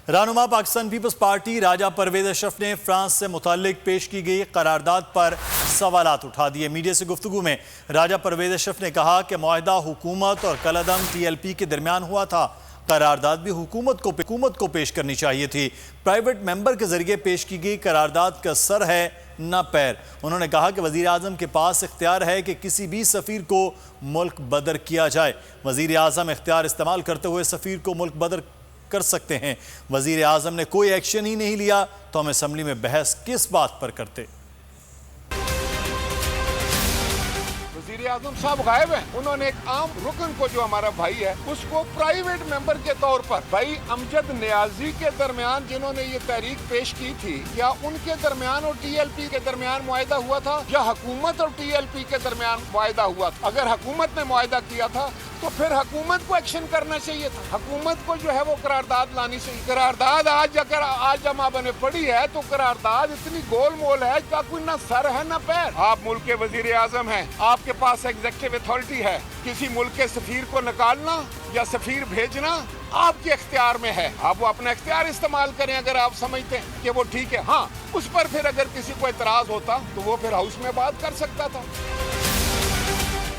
رہنما Pakistan Peoples party راجہ پرویز اشرف نے France سے متعلق پیش کی گئی قرارداد پر سوالات اٹھا دیے۔ میڈیا سے گفتگو میں راجہ پرویز اشرف نے کہا کہ معاہدہ حکومت اور کالعدم ٹی ایل پی کے درمیان ہوا تھا، قرارداد بھی حکومت کو پیش کرنی چاہیے تھی۔ پرائیویٹ ممبر کے ذریعے پیش کی گئی قرارداد کا سر ہے نہ پیر۔ انہوں نے کہا کہ وزیر اعظم کے پاس اختیار ہے کہ کسی بھی سفیر کو ملک بدر کیا جائے۔ وزیر اعظم اختیار استعمال کرتے ہوئے سفیر کو ملک بدر کر سکتے ہیں۔ وزیر اعظم نے کوئی ایکشن ہی نہیں لیا تو ہم اسمبلی میں بحث کس بات پر کرتے؟ وزیر اعظم صاحب غائب ہیں، انہوں نے ایک عام رکن کو جو ہمارا بھائی ہے اس کو پرائیویٹ ممبر کے طور پر بھائی امجد نیازی کے درمیان جنہوں نے یہ تحریک پیش کی تھی، یا ان کے درمیان اور ٹی ایل پی کے درمیان معاہدہ ہوا تھا یا حکومت اور ٹی ایل پی کے درمیان معاہدہ ہوا تھا؟ اگر حکومت نے معاہدہ کیا تھا تو پھر حکومت کو ایکشن کرنا چاہیے تھا، حکومت کو جو ہے وہ قرارداد لانی چاہیے۔ قرارداد آج جب آپ نے پڑھی ہے تو قرارداد اتنی گول مول ہے کہ کوئی نہ سر ہے نہ پیر۔ آپ ملک کے وزیر اعظم ہیں، آپ کے پاس ایگزیکٹو اتھارٹی ہے، کسی ملک کے سفیر کو نکالنا یا سفیر بھیجنا آپ کے اختیار میں ہے۔ آپ وہ اپنا اختیار استعمال کریں اگر آپ سمجھتے ہیں کہ وہ ٹھیک ہے۔ ہاں، اس پر پھر اگر کسی کو اعتراض ہوتا تو وہ پھر ہاؤس میں بات کر سکتا تھا۔